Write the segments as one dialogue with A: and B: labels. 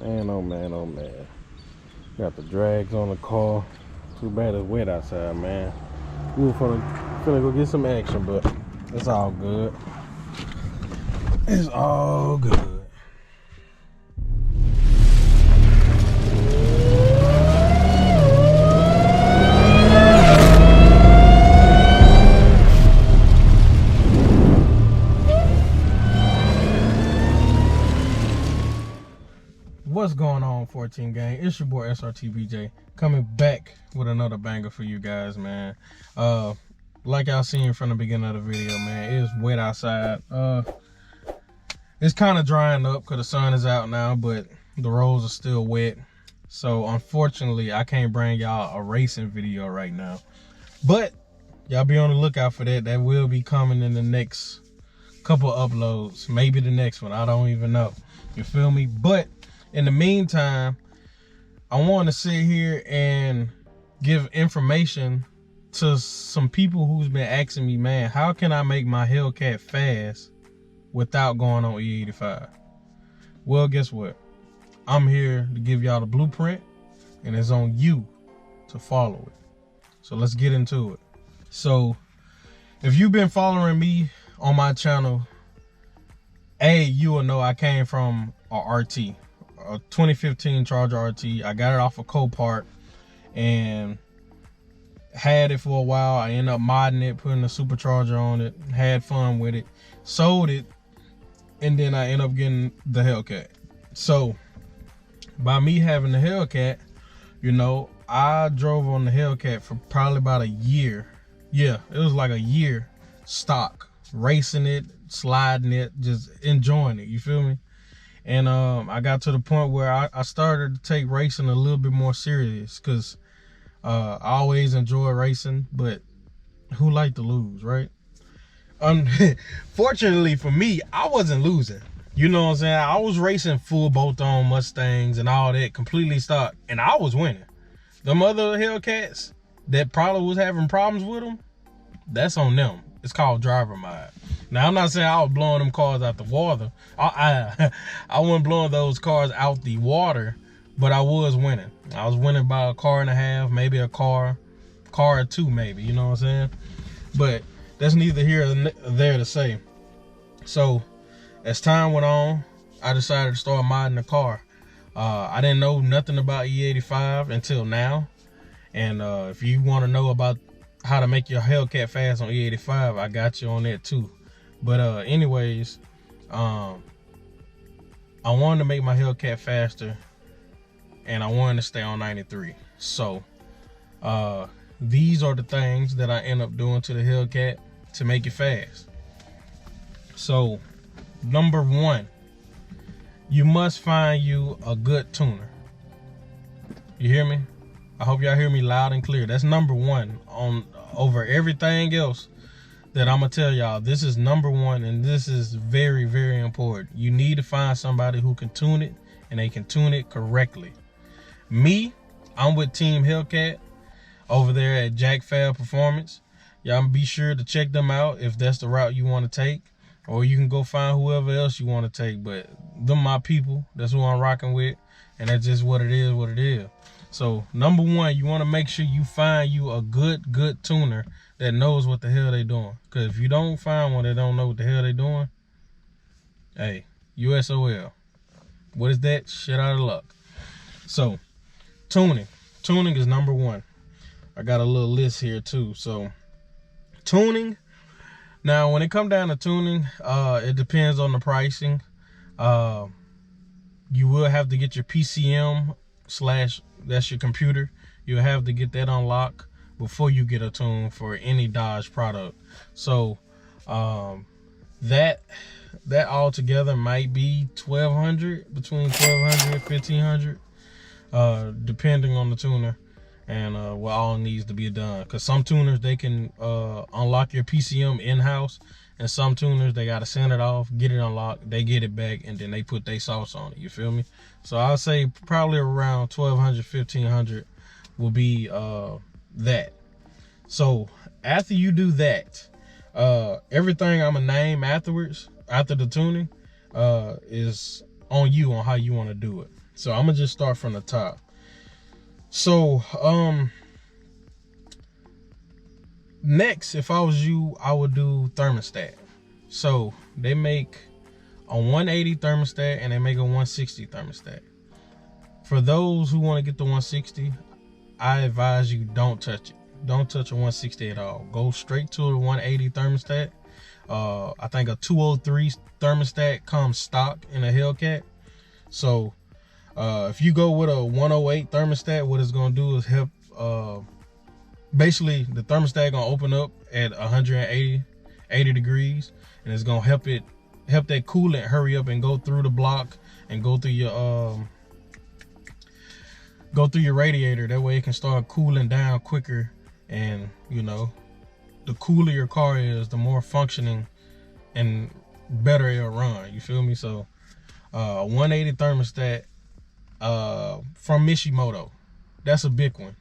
A: Man, oh man, oh man. Got the drags on the car. Too bad it's wet outside, man. We were finna go get some action, but it's all good. It's all good. What's going on, 14 gang? It's your boy SRTBJ coming back with another banger for you guys, man. Like y'all seen from the beginning of the video, man, it's wet outside. It's kind of drying up because the sun is out now, but the roads are still wet. So unfortunately, I can't bring y'all a racing video right now. But y'all be on the lookout for that. That will be coming in the next couple uploads, maybe the next one. I don't even know. You feel me? But in the meantime, I want to sit here and give information to some people who's been asking me, man, how can I make my Hellcat fast without going on E85? Well, guess what? I'm here to give y'all the blueprint, and it's on you to follow it. So let's get into it. So if you've been following me on my channel, you will know I came from a RT. A 2015 Charger RT. I got it off a Copart and had it for a while. I ended up modding it, putting a Supercharger on it, had fun with it, sold it, and then I ended up getting the Hellcat. So by me having the Hellcat, you know, I drove on the Hellcat for probably about a year. Yeah, it was like a year stock, racing it, sliding it, just enjoying it, you feel me? And I got to the point where I started to take racing a little bit more serious, because I always enjoy racing, but who like to lose, right? Fortunately for me, I wasn't losing. You know what I'm saying? I was racing full bolt-on Mustangs and all that, completely stock, and I was winning. Them other Hellcats that probably was having problems with them, that's on them. It's called driver mod. Now, I'm not saying I was blowing them cars out the water. I wasn't blowing those cars out the water, but I was winning. I was winning by a car and a half, maybe a car or two, maybe. You know what I'm saying? But that's neither here nor there to say. So as time went on, I decided to start modding the car. I didn't know nothing about E85 until now. And if you want to know about how to make your Hellcat fast on E85, I got you on that too. But anyways, I wanted to make my Hellcat faster, and I wanted to stay on 93. So these are the things that I end up doing to the Hellcat to make it fast. So number one, you must find you a good tuner. You hear me? I hope y'all hear me loud and clear. That's number one on over everything else that I'm gonna tell y'all. This is number one, and this is very, very important. You need to find somebody who can tune it, and they can tune it correctly. Me, I'm with Team Hellcat over there at Jack Fab Performance. Y'all be sure to check them out if that's the route you want to take, or you can go find whoever else you want to take. But them my people, that's who I'm rocking with, and that's just what it is. So number one, you want to make sure you find you a good tuner that knows what the hell they doing. Because if you don't find one that don't know what the hell they doing, hey, USOL. What is that? Shit out of luck. So tuning is number one. I got a little list here too. So tuning. Now when it come down to tuning, it depends on the pricing. You will have to get your PCM / that's your computer. You'll have to get that unlocked before you get a tune for any Dodge product. So that altogether might be $1,200, between $1,200 and $1,500, depending on the tuner and what all needs to be done. Because some tuners, they can unlock your PCM in-house, and some tuners, they got to send it off, get it unlocked, they get it back, and then they put their sauce on it. You feel me? So I'll say probably around $1,200, $1,500 will be that. So after you do that, everything I'm gonna name afterwards, after the tuning, is on you on how you want to do it. So I'm gonna just start from the top. So next, if I was you, I would do thermostat. So they make a 180 thermostat and they make a 160 thermostat. For those who want to get the 160, I advise you don't touch it. Don't touch a 160 at all. Go straight to a 180 thermostat. I think a 203 thermostat comes stock in a Hellcat. So if you go with a 108 thermostat, what it's gonna do is help. Basically, the thermostat gonna open up at 180 degrees, and it's gonna help that coolant hurry up and go through the block and go through your radiator. That way it can start cooling down quicker, and you know, the cooler your car is, the more functioning and better it'll run. You feel me? So 180 thermostat from Mishimoto. That's a big one.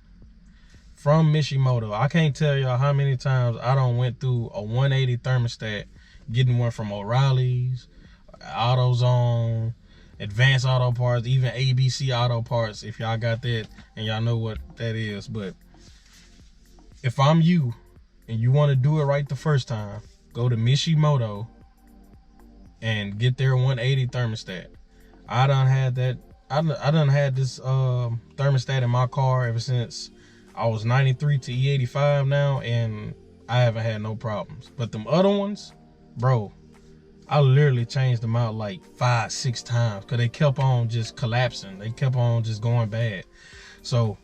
A: From Mishimoto. I can't tell y'all how many times I done went through a 180 thermostat, getting one from O'Reilly's, AutoZone, Advanced Auto Parts, even ABC Auto Parts, if y'all got that and y'all know what that is. But if I'm you and you want to do it right the first time, go to Mishimoto and get their 180 thermostat. I done had that. I done had this thermostat in my car ever since I was 93 to E85 now, and I haven't had no problems. But them other ones, bro, I literally changed them out like 5-6 times because they kept on just collapsing. They kept on just going bad. So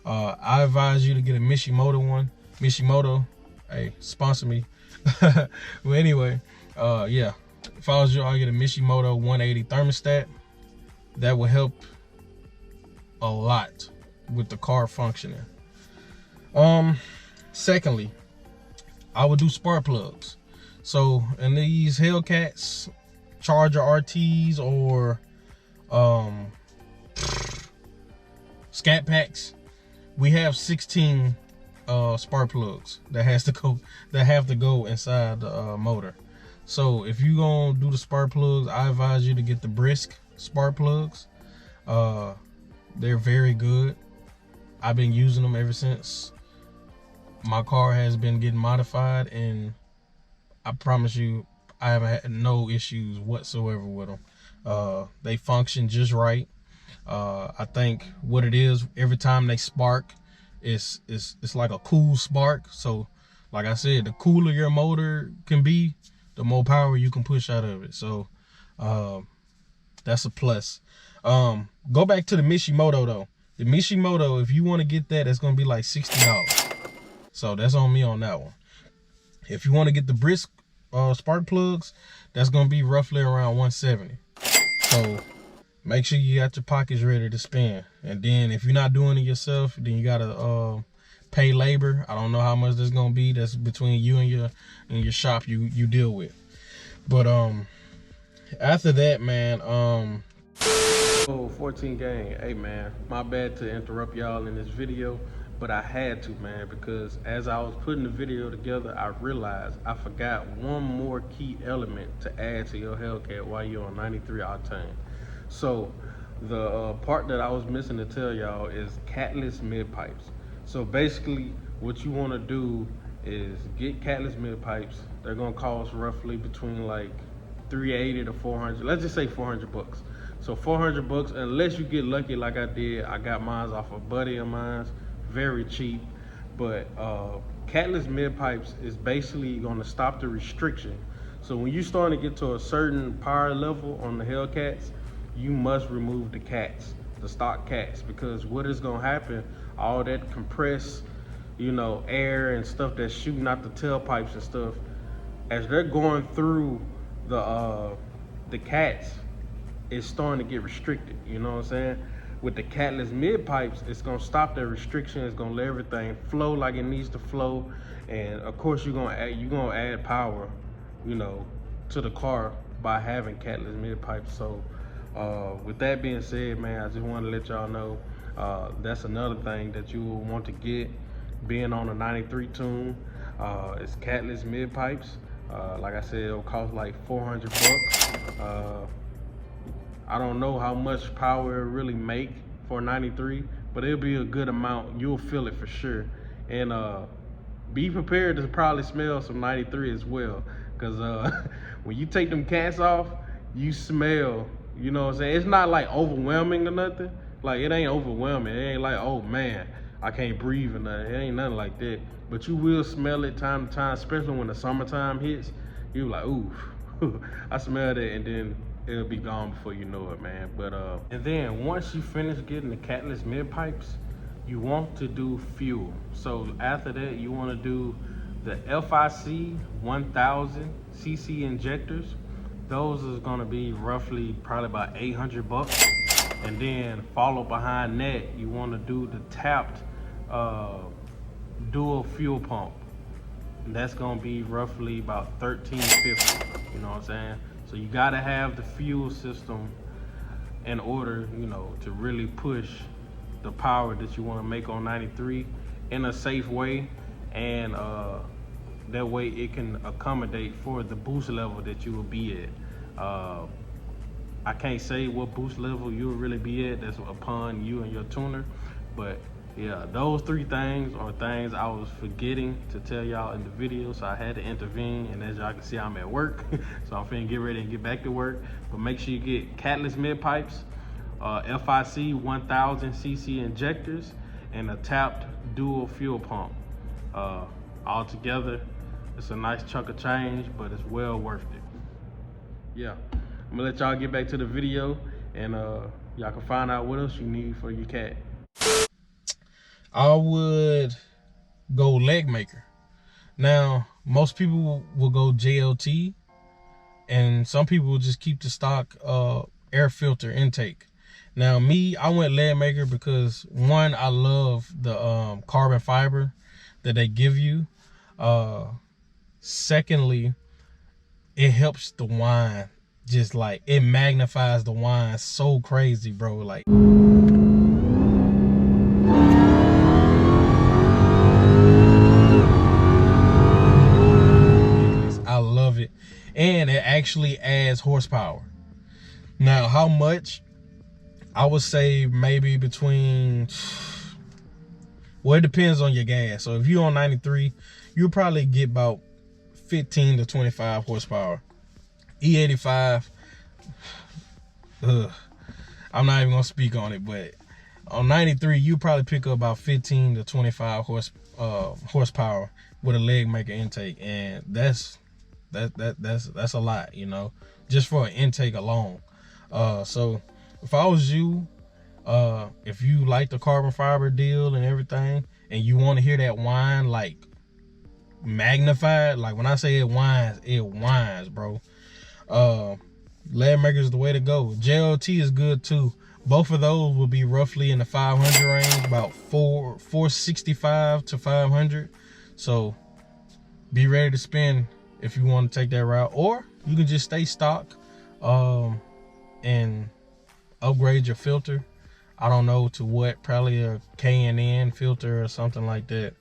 A: I advise you to get a Mishimoto one. Mishimoto, hey, sponsor me. But anyway, yeah, if I was you, I'd get a Mishimoto 180 thermostat. That will help a lot with the car functioning. Secondly, I would do spark plugs. So in these Hellcats, Charger RTs, or Scat Packs, we have 16 spark plugs that have to go inside the motor. So if you gonna do the spark plugs, I advise you to get the Brisk spark plugs. They're very good. I've been using them ever since my car has been getting modified, and I promise you, I haven't had no issues whatsoever with them. They function just right. I think what it is, every time they spark, it's like a cool spark. So like I said, the cooler your motor can be, the more power you can push out of it. So that's a plus. Go back to the Mishimoto though. The Mishimoto, if you want to get that, it's gonna be like $60. So that's on me on that one. If you want to get the Brisk spark plugs, that's gonna be roughly around $170. So make sure you got your pockets ready to spend. And then if you're not doing it yourself, then you gotta pay labor. I don't know how much that's gonna be. That's between you and your shop you deal with. But after that, man, 14 gang. Hey man, my bad to interrupt y'all in this video, but I had to, man, because as I was putting the video together, I realized I forgot one more key element to add to your Hellcat while you're on 93 octane. So the part that I was missing to tell y'all is catless mid pipes. So basically what you want to do is get catless mid pipes. They're gonna cost roughly between like 380 to 400. Let's just say 400 bucks. So 400 bucks, unless you get lucky like I did. I got mine off a buddy of mine, very cheap. But catless mid pipes is basically gonna stop the restriction. So when you're starting to get to a certain power level on the Hellcats, you must remove the cats, the stock cats, because what is gonna happen, all that compressed, you know, air and stuff that's shooting out the tailpipes and stuff, as they're going through the cats, it's starting to get restricted. You know what I'm saying? With the catless mid pipes, it's gonna stop that restriction. It's gonna let everything flow like it needs to flow, and of course you're gonna add power, you know, to the car by having catless mid pipes. So with that being said, man, I just want to let y'all know that's another thing that you will want to get being on a 93 tune. It's catless mid pipes. Like I said, it'll cost like 400 bucks. I don't know how much power it really make for 93, but it'll be a good amount. You'll feel it for sure. And be prepared to probably smell some 93 as well, because when you take them cats off, you smell, you know what I'm saying? It's not like overwhelming or nothing. Like, it ain't overwhelming. It ain't like, oh man, I can't breathe or nothing. It ain't nothing like that. But you will smell it time to time, especially when the summertime hits. You like, ooh, I smell that, and then it'll be gone before you know it, man. But and then once you finish getting the catless mid pipes, you want to do fuel. So after that, you want to do the FIC 1000 cc injectors. Those is gonna be roughly probably about 800 bucks. And then follow behind that, you want to do the tapped dual fuel pump. And that's gonna be roughly about $13.50. You know what I'm saying? So you gotta have the fuel system in order, you know, to really push the power that you want to make on 93 in a safe way, and that way it can accommodate for the boost level that you will be at. I can't say what boost level you'll really be at. That's upon you and your tuner. But yeah, those three things are things I was forgetting to tell y'all in the video, so I had to intervene. And as y'all can see, I'm at work, so I'm finna get ready and get back to work. But make sure you get catless mid pipes, FIC 1000 cc injectors, and a tapped dual fuel pump. All together, it's a nice chunk of change, but it's well worth it. Yeah, I'm gonna let y'all get back to the video, and y'all can find out what else you need for your cat. I would go leg maker. Now, most people will go JLT, and some people will just keep the stock air filter intake. Now, me, I went leg maker because, one, I love the carbon fiber that they give you. Secondly, it helps the whine. Just like, it magnifies the whine so crazy, bro. Like, I love it. And it actually adds horsepower. Now, how much? I would say maybe between, well, it depends on your gas. So if you're on 93, you'll probably get about 15 to 25 horsepower. E85, I'm not even gonna speak on it, but on 93, you probably pick up about 15 to 25 horsepower with a leg maker intake, and that's a lot, you know, just for an intake alone. So if I was you, if you like the carbon fiber deal and everything, and you want to hear that whine like magnified, like when I say it whines, bro. Leg maker is the way to go. JLT is good too. Both of those will be roughly in the 500 range, about 465 to 500. So be ready to spend if you want to take that route, or you can just stay stock and upgrade your filter. I don't know to what, probably a K&N filter or something like that.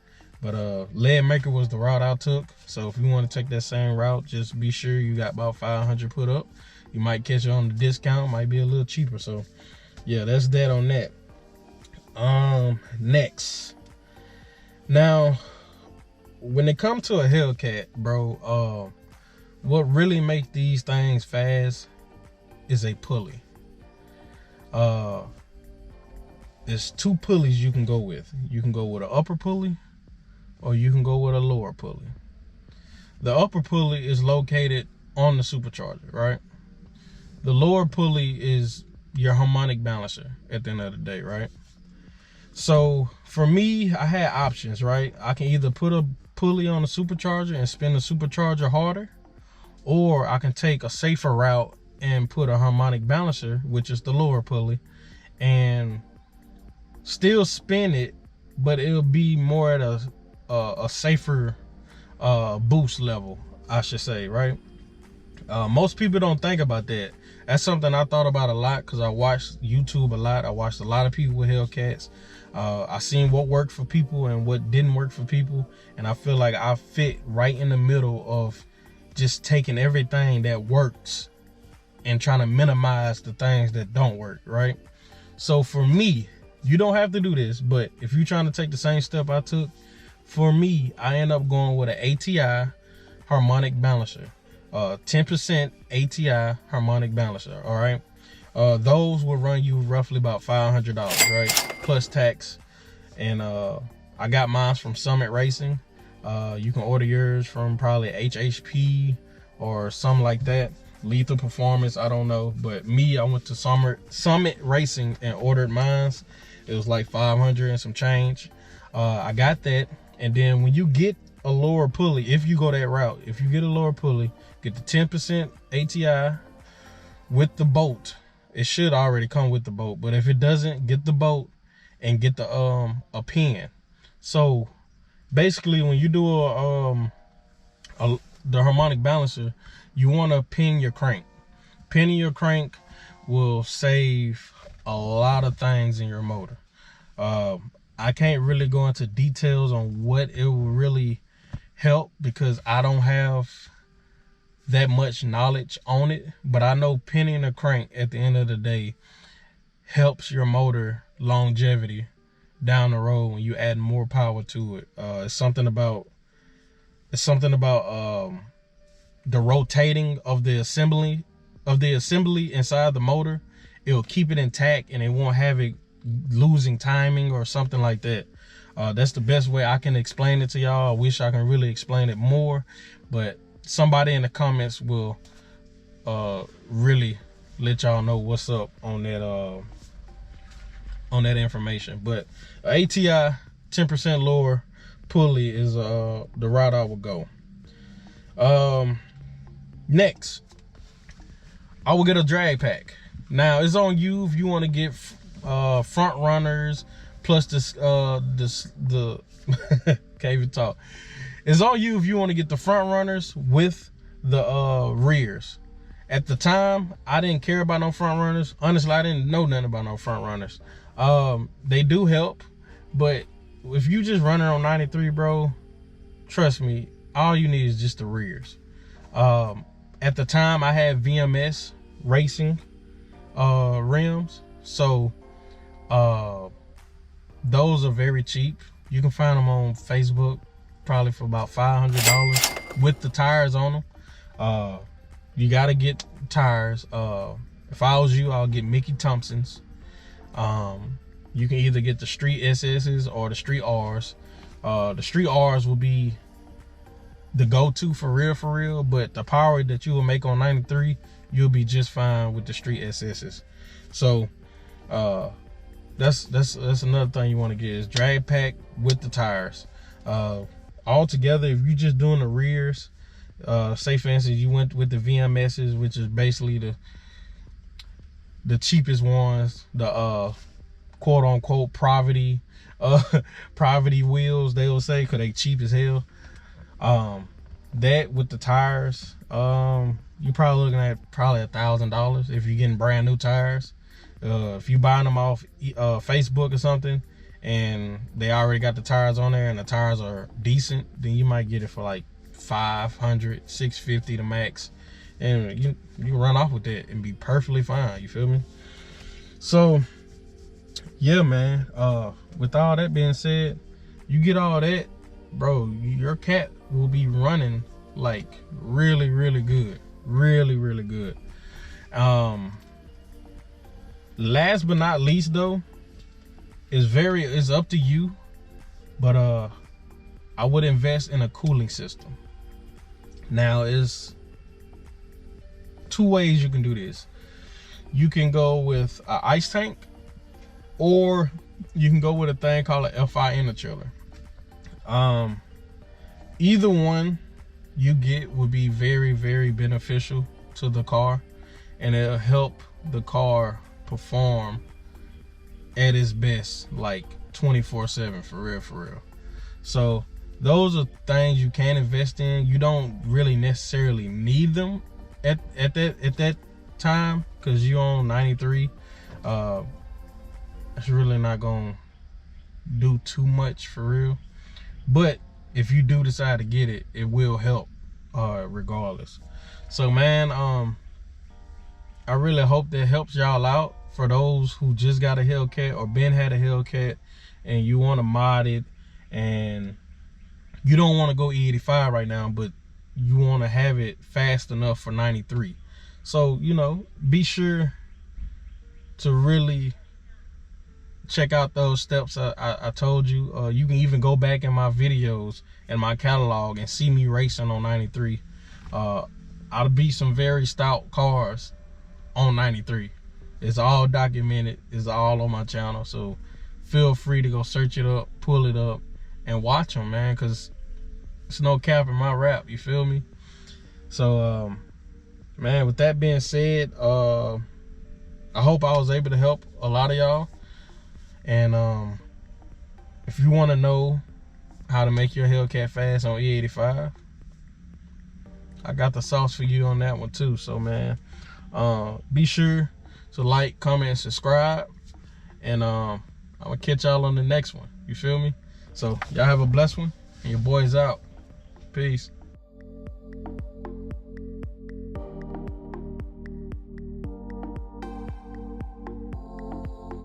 A: But leg maker was the route I took. So if you want to take that same route, just be sure you got about 500 put up. You might catch it on the discount, might be a little cheaper. So yeah, that's that on that. Next, now when it comes to a Hellcat, bro, what really makes these things fast is a pulley. There's two pulleys you can go with. You can go with an upper pulley, or you can go with a lower pulley. The upper pulley is located on the supercharger, right? The lower pulley is your harmonic balancer at the end of the day, right? So for me, I had options, right? I can either put a pulley on the supercharger and spin the supercharger harder, or I can take a safer route and put a harmonic balancer, which is the lower pulley, and still spin it, but it'll be more at a safer boost level, I should say, right? Most people don't think about that. That's something I thought about a lot because I watched YouTube a lot. I watched a lot of people with Hellcats. I seen what worked for people and what didn't work for people, and I feel like I fit right in the middle of just taking everything that works and trying to minimize the things that don't work, right? So for me, you don't have to do this, but if you're trying to take the same step I took, for me, I end up going with an ATI harmonic balancer, 10% ATI harmonic balancer. All right, those will run you roughly about $500, right, plus tax. And I got mine from Summit Racing. You can order yours from probably HHP or something like that. Lethal Performance, I don't know. But me, I went to Summit Racing and ordered mine. It was like 500 and some change. I got that. And then when you get a lower pulley, if you go that route, if you get a lower pulley, get the 10% ATI with the bolt. It should already come with the bolt, but if it doesn't, get the bolt and get the a pin. So basically, when you do the harmonic balancer, you want to pin your crank. Pinning your crank will save a lot of things in your motor. I can't really go into details on what it will really help because I don't have that much knowledge on it, but I know pinning a crank at the end of the day helps your motor longevity down the road when you add more power to it. It's something about the rotating of the assembly inside the motor. It'll keep it intact and it won't have it losing timing or something like that. That's the best way I can explain it to y'all. I wish I can really explain it more, but somebody in the comments will really let y'all know what's up on that information. But ATI 10% lower pulley is the route I would go. Next, I will get a drag pack. Now it's on you if you want to get front runners plus the can't even talk. It's on you if you want to get the front runners with the rears. At the time, I didn't care about no front runners. Honestly, I didn't know nothing about no front runners. They do help, but if you just running on 93, bro, trust me, all you need is just the rears. At the time, I had VMS racing rims, so those are very cheap. You can find them on Facebook probably for about $500 with the tires on them. You got to get tires. If I was you, I'll get Mickey Thompson's. You can either get the Street SS's or the Street R's. The Street R's will be the go-to for real, but the power that you will make on 93, you'll be just fine with the Street SS's. So that's another thing you want to get is drag pack with the tires. All together, if you're just doing the rears, say for instance you went with the VMS's, which is basically the cheapest ones, the quote unquote poverty wheels, they will say, because they cheap as hell. That with the tires, you're probably looking at probably $1,000 if you're getting brand new tires. If you buying them off Facebook or something and they already got the tires on there and the tires are decent, then you might get it for like $500, $650 the max, and you run off with that and be perfectly fine. You feel me? So yeah, man, with all that being said, you get all that, bro, your cat will be running like really good, really good. Last but not least though, it's up to you, but I would invest in a cooling system. Now, is two ways you can do this. You can go with an ice tank, or you can go with a thing called an FI interchiller. Either one you get would be very beneficial to the car, and it'll help the car perform at its best, like 24/7, for real. So those are things you can invest in. You don't really necessarily need them at that time, because you're on 93. It's really not gonna do too much for real, but if you do decide to get it, it will help regardless. So man, I really hope that helps y'all out. For those who just got a Hellcat or had a Hellcat and you want to mod it, and you don't want to go E85 right now, but you want to have it fast enough for 93. So, you know, be sure to really check out those steps I told you. You can even go back in my videos and my catalog and see me racing on 93. I'll beat some very stout cars on 93. It's all documented. It's all on my channel. So feel free to go search it up, pull it up, and watch them, man, because it's no cap in my rap. You feel me? So, man, with that being said, I hope I was able to help a lot of y'all. And if you want to know how to make your Hellcat fast on E85, I got the sauce for you on that one too. So, man, be sure to like, comment, and subscribe. And I'm going to catch y'all on the next one. You feel me? So, y'all have a blessed one. And your boy's out. Peace.